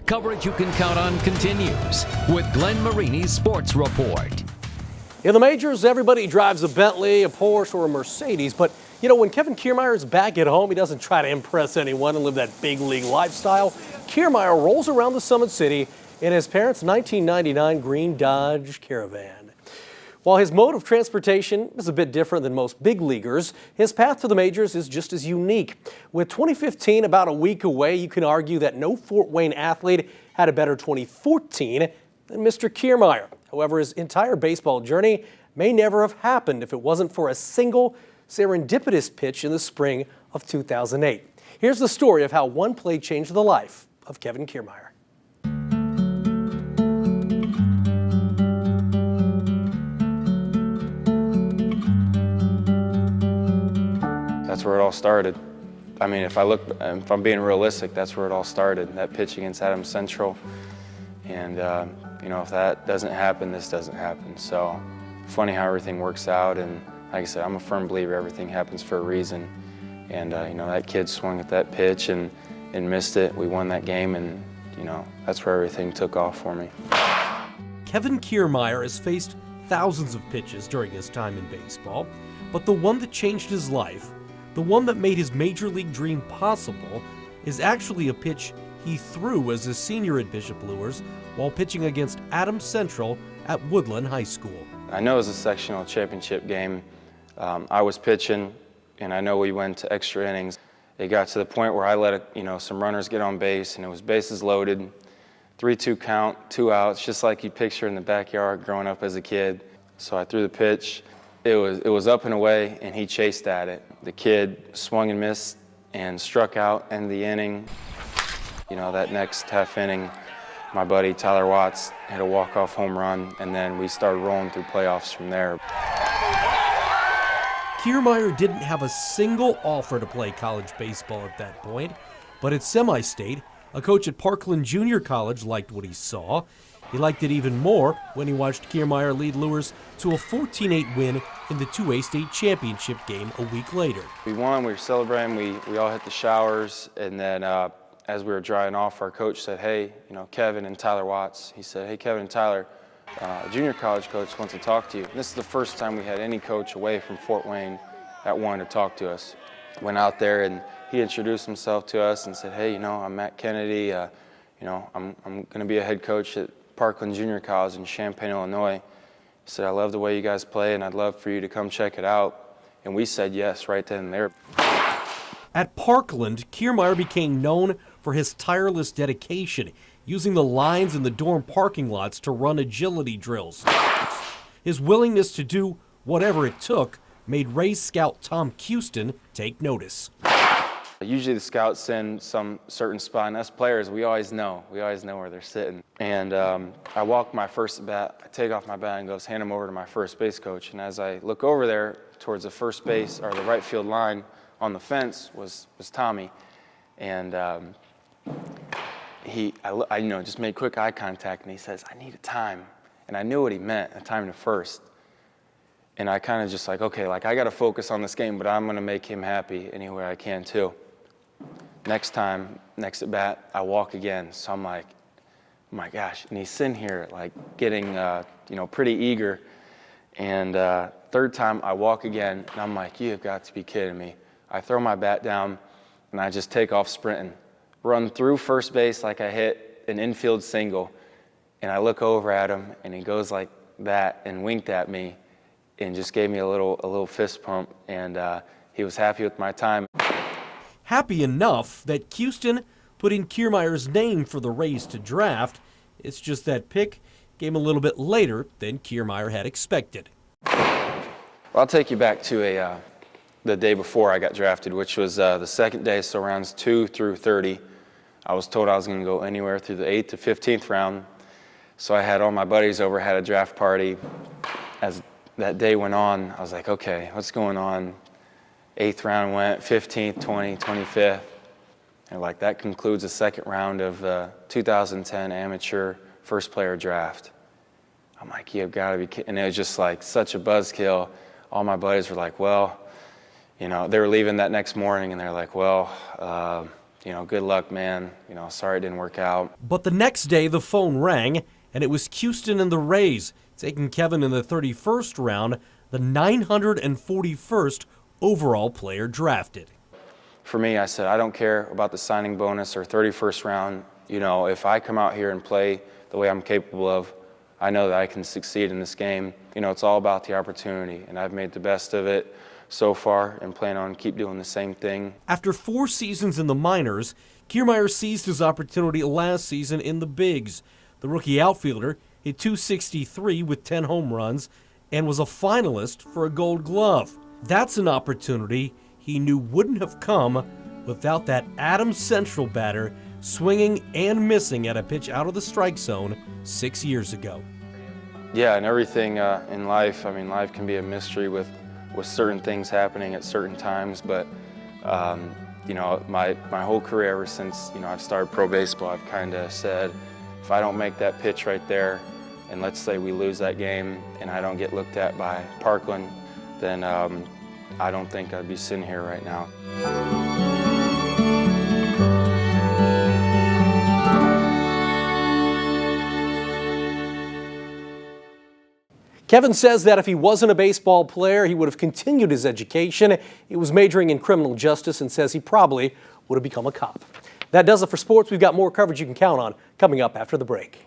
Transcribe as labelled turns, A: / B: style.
A: Coverage you can count on continues with Glenn Marini's Sports Report.
B: In the majors, everybody drives a Bentley, a Porsche, or a Mercedes. But, when Kevin Kiermaier is back at home, he doesn't try to impress anyone and live that big league lifestyle. Kiermaier rolls around the Summit City in his parents' 1999 green Dodge Caravan. While his mode of transportation is a bit different than most big leaguers, his path to the majors is just as unique. With 2015 about a week away, you can argue that no Fort Wayne athlete had a better 2014 than Mr. Kiermaier. However, his entire baseball journey may never have happened if it wasn't for a single serendipitous pitch in the spring of 2008. Here's the story of how one play changed the life of Kevin Kiermaier.
C: That's where it all started. I mean, if I'm being realistic, that's where it all started, that pitch against Adams Central. And, if that doesn't happen, this doesn't happen. So, funny how everything works out. And like I said, I'm a firm believer everything happens for a reason. And, that kid swung at that pitch and missed it. We won that game, and, that's where everything took off for me.
B: Kevin Kiermaier has faced thousands of pitches during his time in baseball, but the one that changed his life, the one that made his major league dream possible, is actually a pitch he threw as a senior at Bishop Luers while pitching against Adams Central at Woodland High School.
C: I know it was a sectional championship game. I was pitching, and I know we went to extra innings. It got to the point where I let some runners get on base, and it was bases loaded, 3-2 count, 2 outs, just like you picture in the backyard growing up as a kid. So I threw the pitch. It was up and away, and he chased at it. The kid swung and missed and struck out in the inning. That next half inning, my buddy Tyler Watts hit a walk-off home run, and then we started rolling through playoffs from there.
B: Kiermaier didn't have a single offer to play college baseball at that point, but at semi-state, a coach at Parkland Junior College liked what he saw. He liked it even more when he watched Kiermaier lead Luers to a 14-8 win in the 2A state championship game a week later.
C: We won, we were celebrating, we all hit the showers, and then as we were drying off, our coach said, hey, Kevin and Tyler Watts, he said, hey, Kevin and Tyler, a junior college coach wants to talk to you. And this is the first time we had any coach away from Fort Wayne that wanted to talk to us. Went out there and he introduced himself to us and said, hey, I'm Matt Kennedy, I'm going to be a head coach at Parkland Junior College in Champaign, Illinois. He said, I love the way you guys play and I'd love for you to come check it out. And we said yes right then and there.
B: At Parkland, Kiermaier became known for his tireless dedication, using the lines in the dorm parking lots to run agility drills. His willingness to do whatever it took made Rays scout Tom Houston take notice.
C: Usually the scouts send some certain spot, and us players, we always know where they're sitting. And I walk my first bat, I take off my bat and hand him over to my first base coach. And as I look over there towards the first base, or the right field line on the fence was Tommy. And I just made quick eye contact, and he says, I need a time. And I knew what he meant, a time to first. And I kind of just okay, I got to focus on this game, but I'm going to make him happy any way I can too. Next at bat, I walk again. So I'm like, oh my gosh. And he's sitting here getting, pretty eager. And third time I walk again, and I'm like, you have got to be kidding me. I throw my bat down, and I just take off sprinting. Run through first base like I hit an infield single. And I look over at him, and he goes like that and winked at me and just gave me a little fist pump. And he was happy with my time.
B: Happy enough that Houston put in Kiermaier's name for the Rays to draft. It's just that pick came a little bit later than Kiermaier had expected.
C: Well, I'll take you back to the day before I got drafted, which was the second day, so rounds 2 through 30. I was told I was going to go anywhere through the 8th to 15th round. So I had all my buddies over, had a draft party. As that day went on, I was like, okay, what's going on? 8th round went, 15th, 20th, 25th. And that concludes the second round of the 2010 amateur first player draft. I'm like, you've got to be kidding. And it was just such a buzzkill. All my buddies were like, well, they were leaving that next morning, and they're like, well, good luck, man. Sorry it didn't work out.
B: But the next day, the phone rang, and it was Houston and the Rays taking Kevin in the 31st round, the 941st overall player drafted.
C: For me, I said, I don't care about the signing bonus or 31st round. If I come out here and play the way I'm capable of, I know that I can succeed in this game. It's all about the opportunity, and I've made the best of it so far and plan on keep doing the same thing.
B: After 4 seasons in the minors, Kiermaier seized his opportunity last season in the bigs. The rookie outfielder hit .263 with 10 home runs and was a finalist for a Gold Glove. That's an opportunity he knew wouldn't have come without that Adams Central batter swinging and missing at a pitch out of the strike zone 6 years ago.
C: Yeah, and everything in life, life can be a mystery with certain things happening at certain times, but my whole career ever since I've started pro baseball, I've kind of said, if I don't make that pitch right there, and let's say we lose that game and I don't get looked at by Parkland, then I don't think I'd be sitting here right now.
B: Kevin says that if he wasn't a baseball player, he would have continued his education. He was majoring in criminal justice and says he probably would have become a cop. That does it for sports. We've got more coverage you can count on coming up after the break.